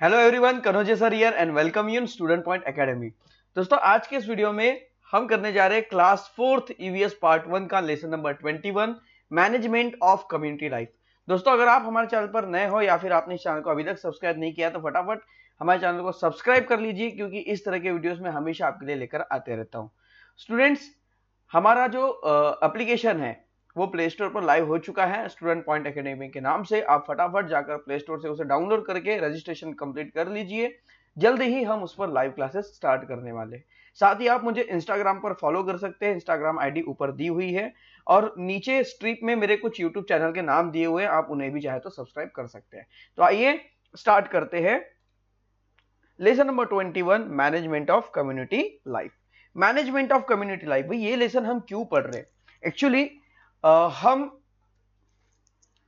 Hello everyone, Kanoje sir here and welcome you in student point academy. दोस्तों, आज के इस वीडियो में हम करने जा रहे हैं क्लास 4th ईवीएस पार्ट 1 का lesson number 21 management of community life. दोस्तों, अगर आप हमारे चैनल पर नए हो या फिर आपने इस चैनल को अभी तक सब्सक्राइब नहीं किया तो फटाफट हमारे चैनल को सब्सक्राइब कर लीजिए, क्योंकि इस तरह के वीडियोस में हमेशा आपके लिए लेकर आते रहता हूँ। स्टूडेंट्स, हमारा जो एप्लीकेशन है वो प्ले स्टोर पर लाइव हो चुका है स्टूडेंट पॉइंट एकेडमी के नाम से। आप फटाफट जाकर प्ले स्टोर से उसे डाउनलोड करके रजिस्ट्रेशन कंप्लीट कर लीजिए। जल्द ही हम उस पर लाइव क्लासेस स्टार्ट करने वाले हैं। साथ ही आप मुझे इंस्टाग्राम पर फॉलो कर सकते हैं, इंस्टाग्राम आईडी ऊपर दी हुई है और नीचे स्ट्रीप में मेरे कुछ यूट्यूब चैनल के नाम दिए हुए हैं, आप उन्हें भी चाहे तो सब्सक्राइब कर सकते हैं। तो आइए स्टार्ट करते हैं lesson number 21 management of community life. Management of community life, भाई ये लेसन हम क्यों पढ़ रहे हैं? एक्चुअली हम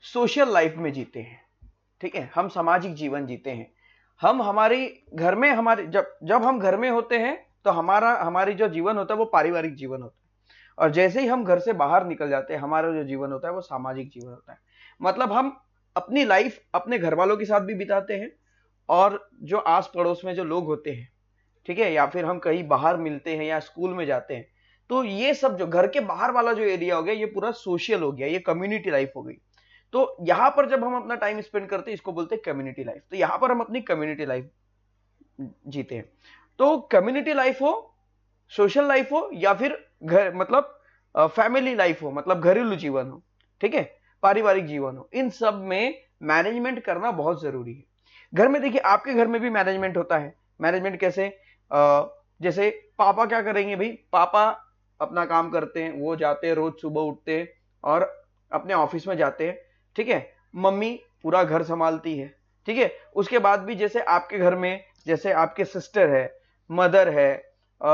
सोशल लाइफ में जीते हैं, ठीक है, हम सामाजिक जीवन जीते हैं। हम हमारी घर में हमारे जब हम घर में होते हैं तो हमारी जो जीवन होता है वो पारिवारिक जीवन होता है, और जैसे ही हम घर से बाहर निकल जाते हैं हमारा जो जीवन होता है वो सामाजिक जीवन होता है। मतलब हम अपनी लाइफ अपने घर वालों के साथ भी बिताते हैं और जो आस पड़ोस में जो लोग होते हैं, ठीक है, या फिर हम कहीं बाहर मिलते हैं या स्कूल में जाते हैं, तो ये सब जो घर के बाहर वाला जो एरिया हो गया ये पूरा सोशल हो गया, ये कम्युनिटी लाइफ हो गई। तो यहां पर जब हम अपना टाइम स्पेंड करते हैं इसको बोलते हैं कम्युनिटी लाइफ। तो यहां पर हम अपनी कम्युनिटी लाइफ जीते हैं। तो कम्युनिटी लाइफ हो, सोशल लाइफ हो, या फिर घर मतलब फैमिली लाइफ हो, मतलब घरेलू जीवन हो, ठीक है, पारिवारिक जीवन हो, इन सब में मैनेजमेंट करना बहुत जरूरी है। घर में देखिए, आपके घर में भी मैनेजमेंट होता है। मैनेजमेंट कैसे? जैसे पापा क्या करेंगे भाई, पापा अपना काम करते हैं, वो जाते हैं, रोज सुबह उठते हैं और अपने ऑफिस में जाते हैं, ठीक है। मम्मी पूरा घर संभालती है, ठीक है। उसके बाद भी जैसे आपके घर में जैसे आपके सिस्टर है, मदर है,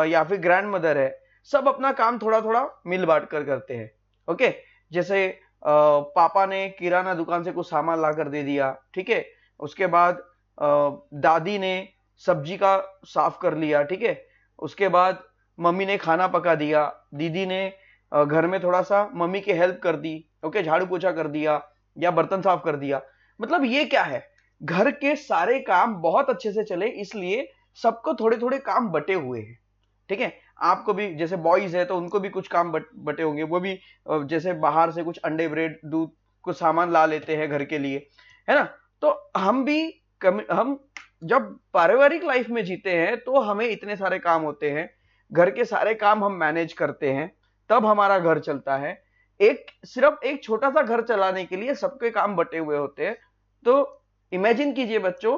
या फिर ग्रैंड मदर है, सब अपना काम थोड़ा थोड़ा मिल बांट कर करते हैं। ओके, जैसे पापा ने किराना दुकान से कुछ सामान ला कर दे दिया, ठीक है। उसके बाद दादी ने सब्जी का साफ कर लिया, ठीक है। उसके बाद मम्मी ने खाना पका दिया, दीदी ने घर में थोड़ा सा मम्मी की हेल्प कर दी, ओके, झाड़ू पोछा कर दिया या बर्तन साफ कर दिया। मतलब ये क्या है, घर के सारे काम बहुत अच्छे से चले इसलिए सबको थोड़े थोड़े काम बटे हुए हैं, ठीक है। आपको भी जैसे बॉयज है तो उनको भी कुछ काम बटे होंगे, वो भी जैसे बाहर से कुछ अंडे, ब्रेड, दूध, कुछ सामान ला लेते हैं घर के लिए, है ना। तो हम भी हम जब पारिवारिक लाइफ में जीते हैं तो हमें इतने सारे काम होते हैं, घर के सारे काम हम मैनेज करते हैं, तब हमारा घर चलता है। सिर्फ एक छोटा सा घर चलाने के लिए सबके काम बटे हुए होते हैं। तो इमेजिन कीजिए बच्चों,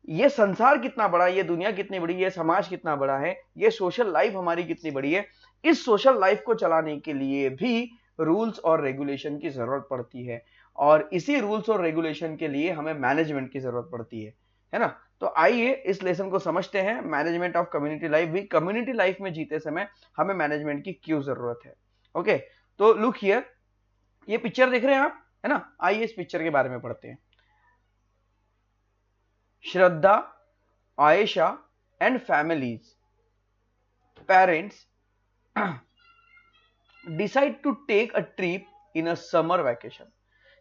ये संसार कितना बड़ा है, ये दुनिया कितनी बड़ी है, समाज कितना बड़ा है, ये सोशल लाइफ हमारी कितनी बड़ी है। इस सोशल लाइफ को चलाने के लिए भी रूल्स और रेगुलेशन की जरूरत पड़ती है, और इसी रूल्स और रेगुलेशन के लिए हमें मैनेजमेंट की जरूरत पड़ती है ना। तो आइए इस लेसन को समझते हैं, मैनेजमेंट ऑफ कम्युनिटी लाइफ। भी कम्युनिटी लाइफ में जीते समय हमें मैनेजमेंट की क्यों जरूरत है। ओके, तो लुक हियर, ये पिक्चर देख रहे हैं आप, है ना। आइए इस पिक्चर के बारे में पढ़ते हैं। श्रद्धा, Ayesha and families parents decide to take a trip in a summer vacation।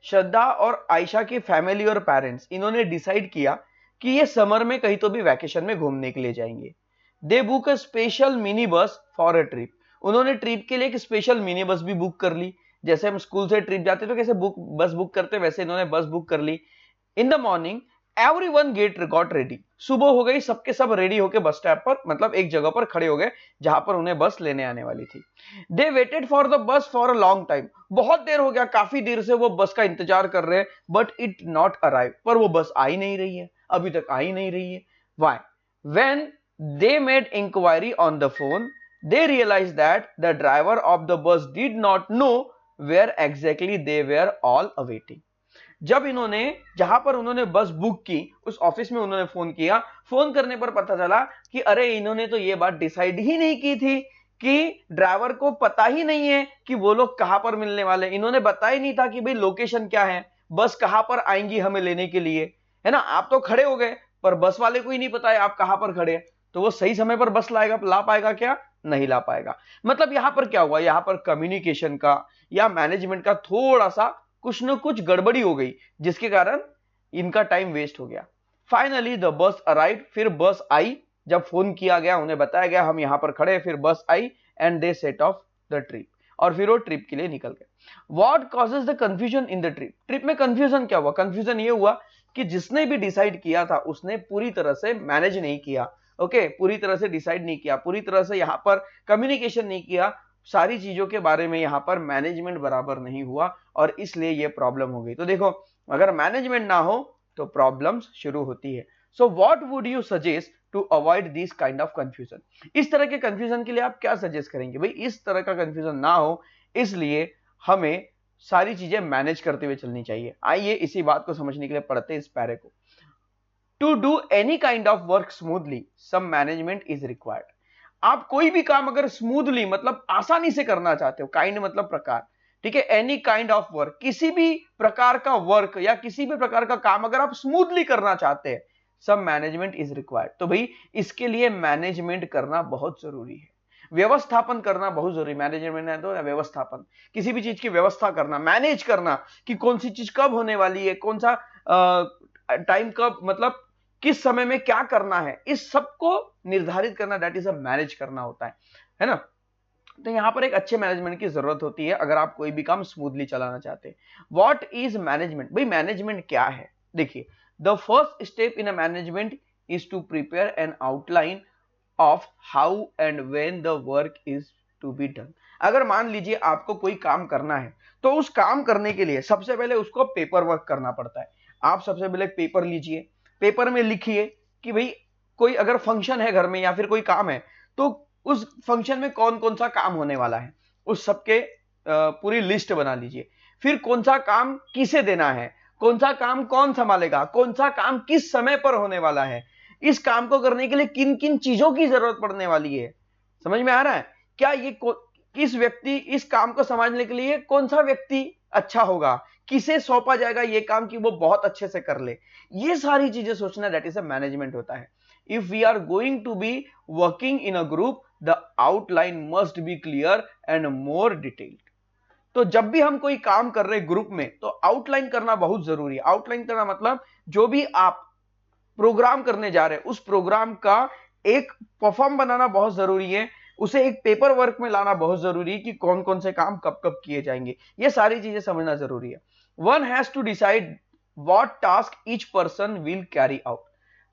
श्रद्धा और आयशा की फैमिली और पेरेंट्स इन्होंने डिसाइड किया कि ये समर में कहीं तो भी वैकेशन में घूमने के लिए जाएंगे। They book a special mini bus for a trip. उन्होंने ट्रिप के लिए एक स्पेशल मिनी बस भी बुक कर ली। जैसे हम स्कूल से ट्रिप जाते तो कैसे बस बुक करते, वैसे इन्होंने बस बुक कर ली। In the morning everyone got ready. सुबह हो गई, सबके सब रेडी होके बस स्टॉप पर, मतलब एक जगह पर खड़े हो गए जहां पर उन्हें बस लेने आने वाली थी। They waited for the bus for a long time. बहुत देर हो गया, काफी देर से वो बस का इंतजार कर रहे हैं, बट इट नॉट अराइव। पर वो बस आ ही नहीं रही है, अभी तक आ ही नहीं रही है। Why? When they made inquiry on the phone, they realized that the driver of the bus did not know where exactly they were all awaiting। जब इन्होंने जहां पर उन्होंने बस बुक की उस ऑफिस में उन्होंने फोन किया, फोन करने पर पता चला कि अरे इन्होंने तो ये बात डिसाइड ही नहीं की थी कि ड्राइवर को पता ही नहीं है कि वो लोग कहां पर मिलने वाले। इन्होंने बताया ही नहीं था कि भाई लोकेशन क्या है, बस कहां पर आएंगी हमें लेने के लिए, है ना। आप तो खड़े हो गए पर बस वाले को ही नहीं पता है आप कहां पर खड़े हैं, तो वो सही समय पर बस ला पाएगा क्या? नहीं ला पाएगा। मतलब यहां पर क्या हुआ, यहां पर कम्युनिकेशन का या मैनेजमेंट का थोड़ा सा कुछ न कुछ गड़बड़ी हो गई, जिसके कारण इनका टाइम वेस्ट हो गया। फाइनली द बस अराइव्ड, फिर बस आई, जब फोन किया गया उन्हें बताया गया हम यहां पर खड़े हैं, फिर बस आई and they set off the trip, और फिर वो ट्रिप के लिए निकल गए। What causes the confusion in the trip, trip में कंफ्यूजन क्या हुआ? कंफ्यूजन ये हुआ कि जिसने भी डिसाइड किया था उसने पूरी तरह से मैनेज नहीं किया, ओके, पूरी तरह से डिसाइड नहीं किया, पूरी तरह से यहां पर कम्युनिकेशन नहीं किया, सारी चीजों के बारे में यहां पर मैनेजमेंट बराबर नहीं हुआ, और इसलिए ये प्रॉब्लम हो गई। तो देखो, अगर मैनेजमेंट ना हो तो प्रॉब्लम्स शुरू होती है। So what would you suggest to avoid this kind of confusion, इस तरह के कंफ्यूजन के लिए आप क्या सजेस्ट करेंगे? भाई इस तरह का कंफ्यूजन ना हो, इसलिए हमें सारी चीजें मैनेज करते हुए चलनी चाहिए। आइए इसी बात को समझने के लिए पढ़ते हैं इस पैरे को। To do any kind of work smoothly some management is required. आप कोई भी काम अगर स्मूथली मतलब आसानी से करना चाहते हो, काइंड मतलब प्रकार, ठीक है, एनी काइंड ऑफ वर्क, किसी भी प्रकार का वर्क या किसी भी प्रकार का काम अगर आप स्मूथली करना चाहते हैं, सम मैनेजमेंट इज रिक्वायर्ड, तो भाई इसके लिए मैनेजमेंट करना बहुत जरूरी है, व्यवस्थापन करना बहुत जरूरी। मैनेजमेंट है तो व्यवस्थापन, किसी भी चीज की व्यवस्था करना, मैनेज करना कि कौन सी चीज कब होने वाली है, कौन सा टाइम कब, मतलब किस समय में क्या करना है, इस सबको निर्धारित करना, दैट इज अ मैनेज करना होता है ना। तो यहां पर एक अच्छे मैनेजमेंट की जरूरत होती है अगर आप कोई भी काम स्मूथली चलाना चाहते हैं। व्हाट इज मैनेजमेंट, भाई मैनेजमेंट क्या है? देखिए, the first step in a management is to prepare an outline of how and when the work is to be done. अगर मान लीजिए आपको कोई काम करना है, तो उस काम करने के लिए सबसे पहले उसको पेपर वर्क करना पड़ता है। आप सबसे पहले पेपर लीजिए, पेपर में लिखिए कि भाई कोई अगर फंक्शन है घर में या फिर कोई काम है, तो उस फंक्शन में कौन कौन सा काम होने वाला है, उस सबके पूरी लिस्ट बना लीजिए। फिर कौन सा काम किसे देना है, कौन सा काम कौन संभालेगा, कौन सा काम किस समय पर होने वाला है, इस काम को करने के लिए किन किन चीजों की जरूरत पड़ने वाली है। समझ में आ रहा है? क्या ये किस व्यक्ति इस काम को संभालने के लिए कौन सा व्यक्ति अच्छा होगा, किसे सौंपा जाएगा ये काम कि वो बहुत अच्छे से कर ले, ये सारी चीजें सोचना, दैट इज अ मैनेजमेंट होता है। If we are going to be working in a group, the outline must be clear and more detailed. तो जब भी हम कोई काम कर रहे ग्रुप में, तो आउटलाइन करना बहुत जरूरी है। आउटलाइन करना मतलब जो भी आप प्रोग्राम करने जा रहे हैं उस प्रोग्राम का एक परफॉर्म बनाना बहुत जरूरी है, उसे एक पेपर वर्क में लाना बहुत जरूरी है कि कौन कौन से काम कब कब किए जाएंगे, ये सारी चीजें समझना जरूरी है। One has to decide what task each person will carry out.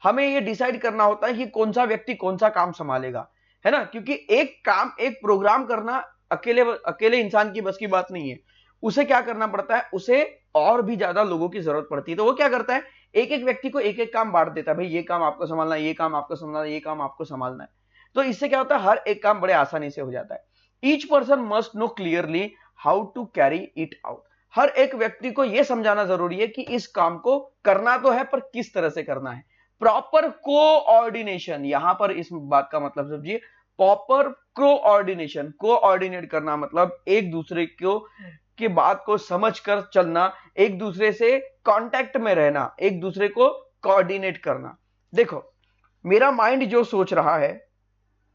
हमें ये डिसाइड करना होता है कि कौन सा व्यक्ति कौन सा काम संभालेगा, है ना, क्योंकि एक काम एक प्रोग्राम करना अकेले अकेले इंसान की बस की बात नहीं है, उसे क्या करना पड़ता है, उसे और भी ज्यादा लोगों की जरूरत पड़ती है। तो वो क्या करता है, एक एक व्यक्ति को एक एक काम बांट देता है, भाई ये काम आपको संभालना है, ये काम आपको संभालना है, ये काम आपको संभालना है। तो इससे क्या होता है, हर एक काम बड़े आसानी से हो जाता है। Each person must know clearly how to carry it out. हर एक व्यक्ति को यह समझाना जरूरी है कि इस काम को करना तो है पर किस तरह से करना है। प्रॉपर कोऑर्डिनेशन, यहां पर इस बात का मतलब समझिए, प्रॉपर कोऑर्डिनेशन, कोऑर्डिनेट करना मतलब एक दूसरे को की बात को समझकर चलना, एक दूसरे से कांटेक्ट में रहना, एक दूसरे को कोऑर्डिनेट करना। देखो, मेरा माइंड जो सोच रहा है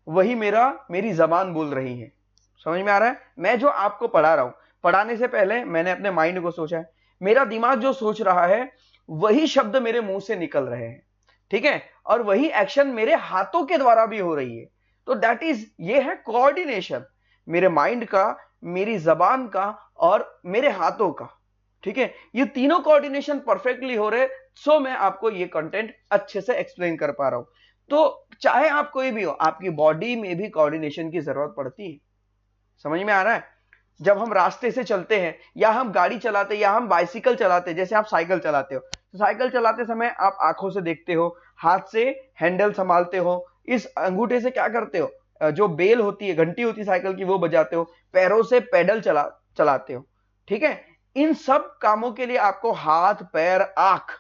वही मेरी जबान बोल रही है। समझ में आ रहा है? मैं जो आपको पढ़ा रहा हूं, पढ़ाने से पहले मैंने अपने माइंड को सोचा है, मेरा दिमाग जो सोच रहा है वही शब्द मेरे मुंह से निकल रहे हैं, ठीक है, और वही एक्शन मेरे हाथों के द्वारा भी हो रही है। तो दैट इज, ये है कोऑर्डिनेशन, मेरे माइंड का, मेरी जबान का और मेरे हाथों का, ठीक है, ये तीनों कोऑर्डिनेशन परफेक्टली हो रहे, सो मैं आपको ये कंटेंट अच्छे से एक्सप्लेन कर पा रहा हूं। तो चाहे आप कोई भी हो, आपकी बॉडी में भी कोऑर्डिनेशन की जरूरत पड़ती है। समझ में आ रहा है? जब हम रास्ते से चलते हैं या हम गाड़ी चलाते हैं या हम बाइसिकल चलाते हैं, जैसे आप साइकिल चलाते हो, तो साइकिल चलाते समय आप आंखों से देखते हो, हाथ से हैंडल संभालते हो, इस अंगूठे से क्या करते हो, जो बेल होती है, घंटी होती है साइकिल की, वो बजाते हो, पैरों से पेडल चलाते हो, ठीक है। इन सब कामों के लिए आपको हाथ, पैर, आंख,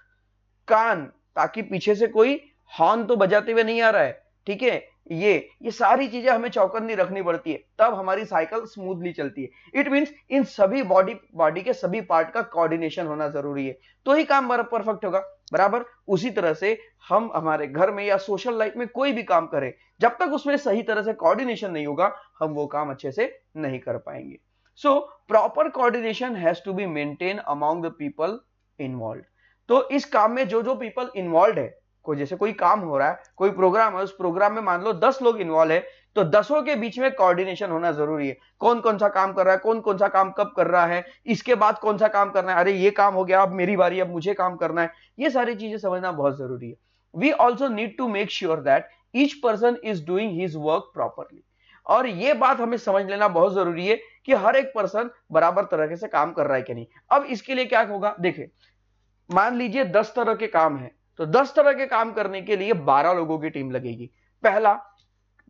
कान, ताकि पीछे से कोई हॉर्न तो बजाते हुए नहीं आ रहा है, ठीक है, ये सारी चीजें हमें चौकन्नी रखनी पड़ती है, तब हमारी साइकिल स्मूथली चलती है। इट मींस इन सभी बॉडी के सभी पार्ट का कोऑर्डिनेशन होना जरूरी है, तो ही काम परफेक्ट होगा। बराबर उसी तरह से हम हमारे घर में या सोशल लाइफ में कोई भी काम करें, जब तक उसमें सही तरह से कोऑर्डिनेशन नहीं होगा, हम वो काम अच्छे से नहीं कर पाएंगे। So proper coordination has to be maintain among the people involve. तो इस काम में जो जो पीपल इन्वॉल्व है, कोई जैसे कोई काम हो रहा है, कोई प्रोग्राम है, उस प्रोग्राम में मान लो 10 लोग इन्वॉल्व है, तो 10 के बीच में कोऑर्डिनेशन होना जरूरी है। कौन कौन सा काम कर रहा है, कौन कौन सा काम कब कर रहा है, इसके बाद कौन सा काम करना है, अरे ये काम हो गया, अब मेरी बारी, अब मुझे काम करना है। ये सारी चीजें समझना बहुत जरूरी है। We also need to make sure that each person is doing his work properly. और ये बात हमें समझ लेना बहुत जरूरी है कि हर एक पर्सन बराबर तरीके से काम कर रहा है कि नहीं। अब इसके लिए क्या होगा, देखिए मान लीजिए 10 तरह के काम है, तो 10 तरह के काम करने के लिए 12 लोगों की टीम लगेगी। पहला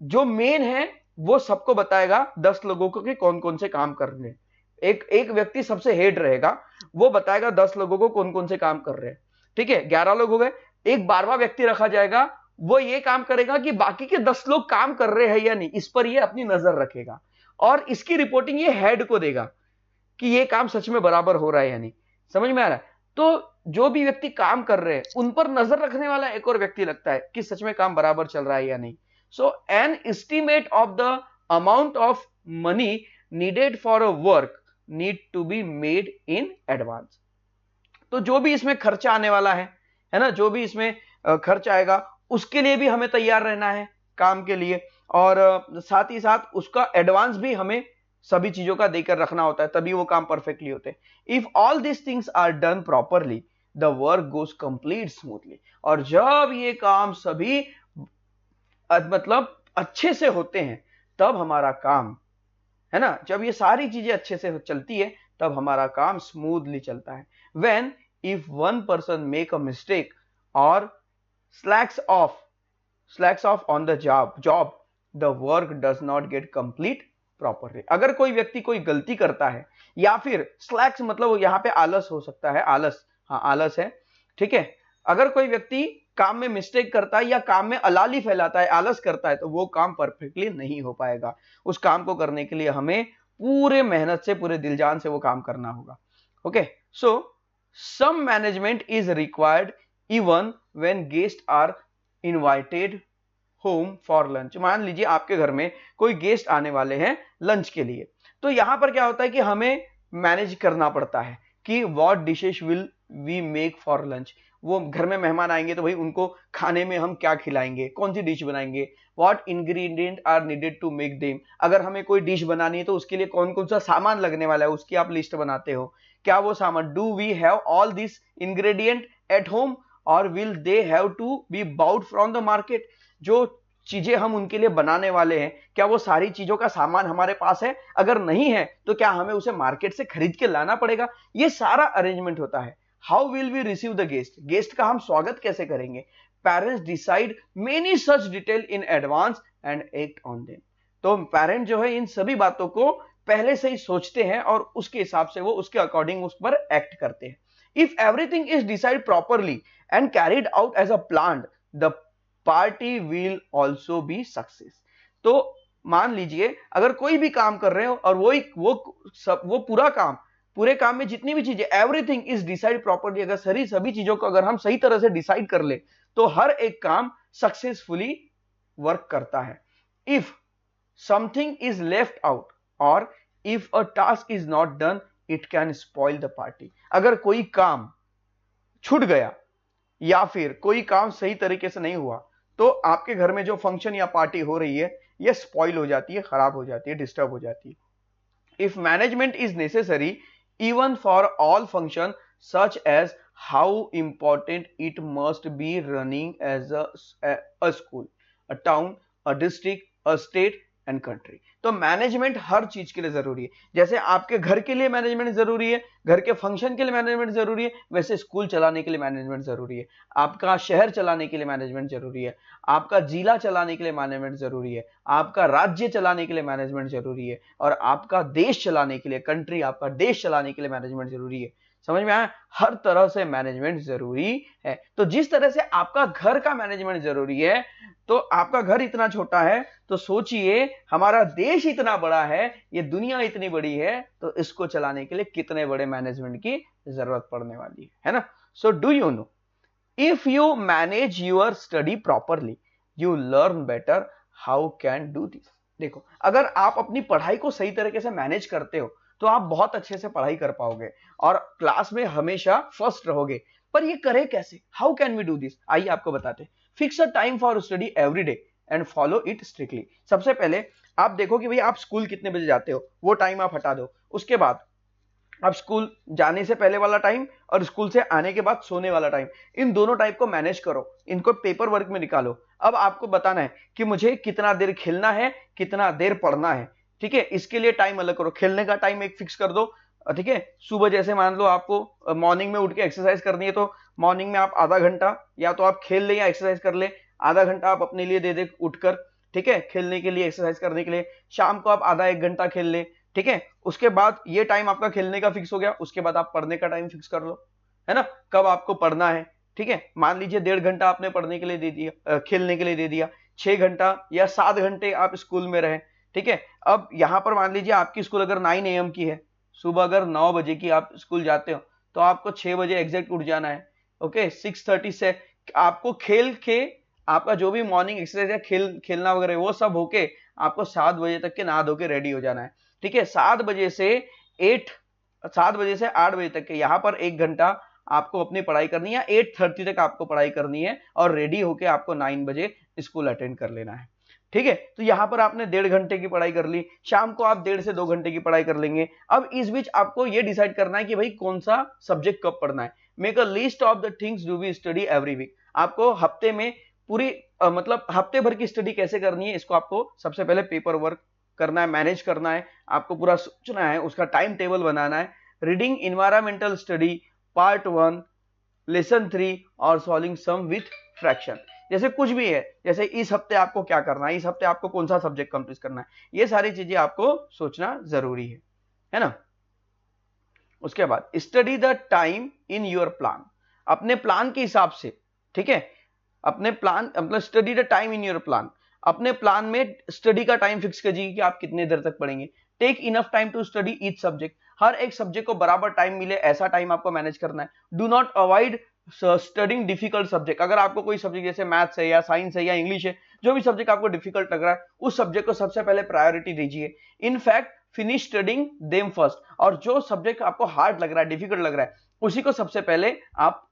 जो मेन है वो सबको बताएगा 10 लोगों को कि कौन कौन से काम करने हैं। एक एक व्यक्ति सबसे हेड रहेगा, वो बताएगा 10 लोगों को कौन कौन से काम कर रहे हैं। ठीक है, 11 लोग हो गए। एक 12वां व्यक्ति रखा जाएगा, वो ये काम करेगा कि बाकी के 10 लोग काम कर रहे हैं या नहीं, इस पर ये अपनी नजर रखेगा और इसकी रिपोर्टिंग ये हेड को देगा कि ये काम सच में बराबर हो रहा है या नहीं। समझ में आ रहा है? तो जो भी व्यक्ति काम कर रहे हैं उन पर नजर रखने वाला एक और व्यक्ति लगता है कि सच में काम बराबर चल रहा है या नहीं। So an estimate of the amount of money needed for a work need to be made in advance. तो जो भी इसमें खर्चा आने वाला है ना, जो भी इसमें खर्च आएगा उसके लिए भी हमें तैयार रहना है काम के लिए, और साथ ही साथ उसका एडवांस भी हमें सभी चीजों का देकर रखना होता है, तभी वो काम परफेक्टली होते हैं। If all this things are done properly the work goes complete smoothly. और जब ये काम सभी मतलब अच्छे से होते हैं तब हमारा काम, है ना, जब ये सारी चीजें अच्छे से चलती है तब हमारा काम स्मूथली चलता है। When if one person make a mistake और slacks off on the job the work does not get complete properly। अगर कोई व्यक्ति कोई गलती करता है या फिर slacks मतलब यहाँ पे आलस हो सकता है, आलस, हाँ आलस है, ठीक है। अगर कोई व्यक्ति काम में मिस्टेक करता है या काम में अलाली फैलाता है, आलस करता है, तो वो काम परफेक्टली नहीं हो पाएगा। उस काम को करने के लिए हमें पूरे मेहनत से, पूरे दिल जान से वो काम करना होगा। Okay, so some management is required even when guest are invited home for lunch. मान लीजिए आपके घर में कोई गेस्ट आने वाले हैं लंच के लिए, तो यहां पर क्या होता है कि हमें मैनेज करना पड़ता है कि what dishes will we make for lunch. वो घर में मेहमान आएंगे तो भाई उनको खाने में हम क्या खिलाएंगे, कौन सी डिश बनाएंगे, what ingredient are needed to make them. अगर हमें कोई डिश बनानी है तो उसके लिए कौन कौन सा सामान लगने वाला है उसकी आप लिस्ट बनाते हो। क्या वो सामान, do we have all this ingredient at home और will they have to be bought from the market. जो चीजें हम उनके लिए बनाने वाले हैं, क्या वो सारी चीजों का सामान हमारे पास है, अगर नहीं है तो क्या हमें उसे मार्केट से खरीद के लाना पड़ेगा। ये सारा अरेंजमेंट होता है। How will we receive the guest, guest का हम स्वागत कैसे करेंगे। Parents decide many such detail in advance and act on them. तो पेरेंट जो है इन सभी बातों को पहले से ही सोचते हैं और उसके हिसाब से वो उसके अकॉर्डिंग उस पर एक्ट करते हैं। If everything is decide properly and carried out as a plan the party will also be success. तो मान लीजिए अगर कोई भी काम कर रहे हो और वो पूरा काम, पूरे काम में जितनी भी चीजें, एवरीथिंग इज डिसाइड प्रॉपरली, अगर सभी चीजों को अगर हम सही तरह से डिसाइड कर ले तो हर एक काम सक्सेसफुली वर्क करता है। If something is left out और if a task is not done it can spoil the party. अगर कोई काम छूट गया या फिर कोई काम सही तरीके से नहीं हुआ तो आपके घर में जो फंक्शन या पार्टी हो रही है ये स्पॉइल हो जाती है, खराब हो जाती है, डिस्टर्ब हो जाती है। If management is necessary even for all function such as how important it must be running as a school, a town, a district, a state and country। तो मैनेजमेंट हर चीज के लिए जरूरी है। जैसे आपके घर के लिए मैनेजमेंट जरूरी है, घर के फंक्शन के लिए मैनेजमेंट जरूरी है, वैसे स्कूल चलाने के लिए मैनेजमेंट जरूरी है, आपका शहर चलाने के लिए मैनेजमेंट जरूरी है, आपका जिला चलाने के लिए मैनेजमेंट जरूरी है, आपका राज्य चलाने के लिए मैनेजमेंट जरूरी है, और आपका देश चलाने के लिए, कंट्री, आपका देश चलाने के लिए मैनेजमेंट जरूरी है। समझ में आया? हर तरह से मैनेजमेंट जरूरी है। तो जिस तरह से आपका घर का मैनेजमेंट जरूरी है, तो आपका घर इतना छोटा है तो सोचिए हमारा देश इतना बड़ा है, ये दुनिया इतनी बड़ी है, तो इसको चलाने के लिए कितने बड़े मैनेजमेंट की जरूरत पड़ने वाली है ना। So do you know, if you manage your study properly you learn better how can do this. देखो, अगर आप अपनी पढ़ाई को सही तरीके से मैनेज करते हो तो आप बहुत अच्छे से पढ़ाई कर पाओगे और क्लास में हमेशा फर्स्ट रहोगे। पर ये करे कैसे, how can we do this, आइए आपको बताते हैं। Fix a time for study every day and follow it strictly. सबसे पहले आप देखो कि भाई आप स्कूल कितने बजे जाते हो, वो टाइम आप हटा दो। उसके बाद अब स्कूल जाने से पहले वाला टाइम और स्कूल से आने के बाद सोने वाला टाइम, इन दोनों टाइप को मैनेज करो, इनको पेपर वर्क में निकालो। अब आपको बताना है कि मुझे कितना देर खेलना है, कितना देर पढ़ना है, ठीक है। इसके लिए टाइम अलग करो, खेलने का टाइम एक फिक्स कर दो, ठीक है। सुबह जैसे मान लो आपको मॉर्निंग में उठ के एक्सरसाइज करनी है, तो मॉर्निंग में आप आधा घंटा या तो आप खेल ले या एक्सरसाइज कर ले, आधा घंटा आप अपने लिए दे दे उठकर, ठीक है, खेलने के लिए, एक्सरसाइज करने के लिए। शाम को आप आधा 1 घंटा खेल ले, ठीक है। उसके बाद ये टाइम आपका खेलने का फिक्स हो गया, उसके बाद आप पढ़ने का टाइम फिक्स कर लो, है ना, कब आपको पढ़ना है, ठीक है। मान लीजिए 1.5 घंटा आपने पढ़ने के लिए दे दिया, खेलने के लिए दे दिया, 6 घंटा या 7 घंटे आप स्कूल में रहे, ठीक है। अब यहां पर मान लीजिए आपकी स्कूल अगर 9 AM की है, सुबह अगर 9 बजे की आप स्कूल जाते हो, तो आपको 6 बजे एग्जैक्ट उठ जाना है, ओके। 6:30 से आपको खेल के, आपका जो भी मॉर्निंग एक्सरसाइज है, खेलना वगैरह वो सब होके आपको 7 बजे तक के नहा धो के रेडी हो जाना है, ठीक है। 7 बजे से 8 बजे तक के यहाँ पर 1 घंटा आपको अपनी पढ़ाई करनी है, 8:30 तक आपको पढ़ाई करनी है और रेडी होके आपको 9 बजे स्कूल अटेंड कर लेना है, ठीक है। तो यहाँ पर आपने 1.5 घंटे की पढ़ाई कर ली, शाम को आप 1.5 से 2 घंटे की पढ़ाई कर लेंगे। अब इस बीच आपको ये डिसाइड करना है कि भाई कौन सा सब्जेक्ट कब पढ़ना है। Make a list of the things to be study every week. आपको हफ्ते में पूरी मतलब हफ्ते भर की स्टडी कैसे करनी है, इसको आपको सबसे पहले पेपर वर्क करना है, मैनेज करना है, आपको पूरा सोचना है, उसका टाइम टेबल बनाना है। Reading environmental study part 1, lesson 3 और सॉल्विंग सम विथ फ्रैक्शन, जैसे कुछ भी है, जैसे इस हफ्ते आपको क्या करना है, इस हफ्ते आपको कौन सा सब्जेक्ट कंप्लीट करना है, ये सारी चीजें आपको सोचना जरूरी है ना। उसके बाद study the time in your plan, अपने प्लान के हिसाब से, ठीक है। अपने प्लान मतलब study the time in your plan, अपने प्लान में स्टडी का टाइम फिक्स कीजिए कि आप कितने देर तक पढ़ेंगे। Take enough time to study each subject, हर एक सब्जेक्ट को बराबर टाइम मिले ऐसा टाइम आपको मैनेज करना है। Do not avoid studying difficult subject, अगर आपको कोई सब्जेक्ट जैसे मैथ्स है या साइंस है या इंग्लिश है, जो भी सब्जेक्ट आपको डिफिकल्ट लग रहा है, उस सब्जेक्ट को सबसे पहले प्रायोरिटी दीजिए। In fact finish studying them first, और जो सब्जेक्ट आपको हार्ड लग रहा है, डिफिकल्ट लग रहा है, उसी को सबसे पहले आप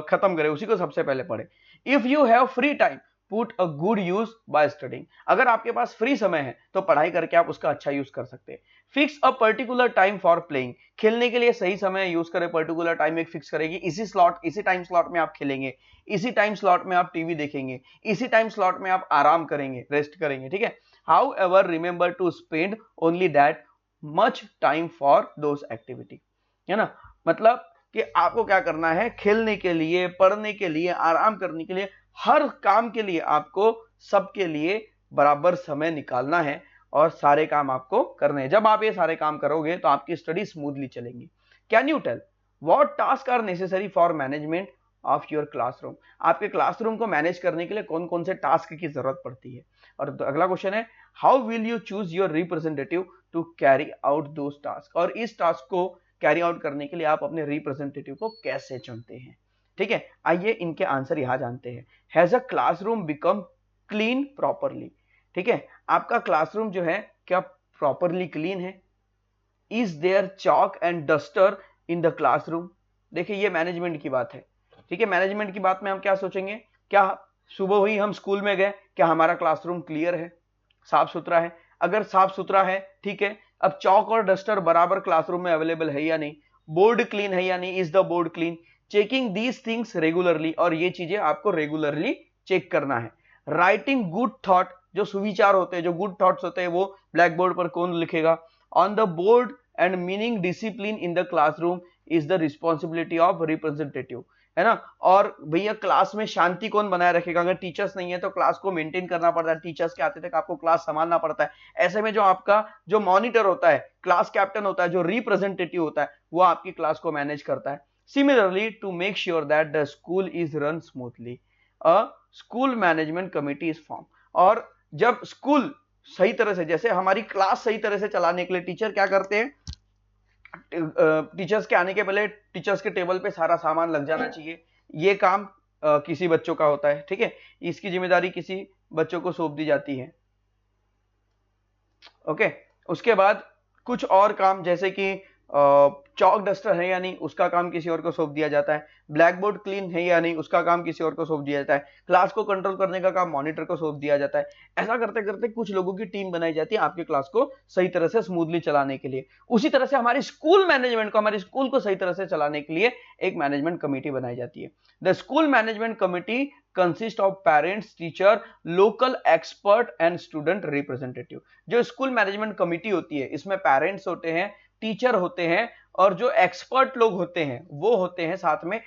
खत्म करें, उसी को सबसे पहले पढ़े। If you have free time put a good use by studying, अगर आपके पास फ्री समय है तो पढ़ाई करके आप उसका अच्छा यूज कर सकते हैं। Fix a particular time for playing, खेलने के लिए सही समय यूज करें, पर्टिकुलर टाइम एक फिक्स करेगी, इसी टाइम स्लॉट में आप खेलेंगे, इसी टाइम स्लॉट में आप टीवी देखेंगे, इसी टाइम स्लॉट में आप आराम करेंगे, रेस्ट करेंगे, ठीक है। However remember to spend only that much time for those activity, है ना। मतलब कि आपको क्या करना है, खेलने के लिए, पढ़ने के लिए, आराम करने के लिए, हर काम के लिए आपको सबके लिए बराबर समय निकालना है और सारे काम आपको करने हैं। जब आप ये सारे काम करोगे तो आपकी स्टडी स्मूथली चलेंगी। Can you tell what task are necessary for management of your classroom, आपके क्लासरूम को मैनेज करने के लिए कौन कौन से टास्क की जरूरत पड़ती है। और अगला क्वेश्चन है, how will you choose your representative to carry out those task, और इस टास्क को कैरी आउट करने के लिए आप अपने रिप्रेजेंटेटिव को कैसे चुनते हैं, ठीक है। आइए इनके आंसर यहां जानते हैं। Has a classroom become clean properly, ठीक है, आपका क्लासरूम जो है क्या प्रॉपरली क्लीन है। Is there chalk and duster in the classroom, देखिए ये मैनेजमेंट की बात है, ठीक है। मैनेजमेंट की बात में हम क्या सोचेंगे, क्या सुबह हुई हम स्कूल में गए, क्या हमारा क्लासरूम क्लियर है, साफ सुथरा है। अगर साफ सुथरा है, ठीक है। अब चौक और डस्टर बराबर क्लासरूम में अवेलेबल है या नहीं, बोर्ड क्लीन है या नहीं, is the board clean. Checking these things regularly, और ये चीजें आपको रेगुलरली चेक करना है। राइटिंग गुड थॉट, जो सुविचार होते हैं, जो गुड थॉट्स होते हैं, वो ब्लैक बोर्ड पर कौन लिखेगा। On the board and meaning discipline in the classroom is the responsibility of representative, है ना। और भैया क्लास में शांति कौन बनाए रखेगा, अगर टीचर्स नहीं है तो क्लास को मेंटेन करना पड़ता है, टीचर्स के आते तक आपको क्लास संभालना पड़ता है। ऐसे में जो आपका जो मॉनिटर होता है, क्लास कैप्टन होता है, जो रिप्रेजेंटेटिव होता है, वो आपकी क्लास को मैनेज करता है। Similarly to make sure that the school is run smoothly a school management committee is form, और जब स्कूल सही तरह से, जैसे हमारी क्लास सही तरह से चलाने के लिए टीचर क्या करते हैं, टीचर्स के आने के पहले टीचर्स के टेबल पे सारा सामान लग जाना चाहिए। ये काम किसी बच्चों का होता है, ठीक है, इसकी जिम्मेदारी किसी बच्चों को सौंप दी जाती है, ओके। उसके बाद कुछ और काम, जैसे कि चौक डस्टर है या नहीं, उसका काम किसी और को सौंप दिया जाता है। ब्लैक बोर्ड क्लीन है या नहीं, उसका काम किसी और को सौंप दिया जाता है। क्लास को कंट्रोल करने का काम मॉनिटर को सौंप दिया जाता है। ऐसा करते करते कुछ लोगों की टीम बनाई जाती है आपके क्लास को सही तरह से स्मूथली चलाने के लिए। उसी तरह से हमारी स्कूल मैनेजमेंट को, हमारे स्कूल को सही तरह से चलाने के लिए एक मैनेजमेंट कमेटी बनाई जाती है। The school management committee consist of parents, teacher, local expert and student representative. जो स्कूल मैनेजमेंट कमेटी होती है, इसमें पेरेंट्स होते हैं, टीचर होते हैं, और जो एक्सपर्ट लोग होते हैं वो होते हैं साथ में।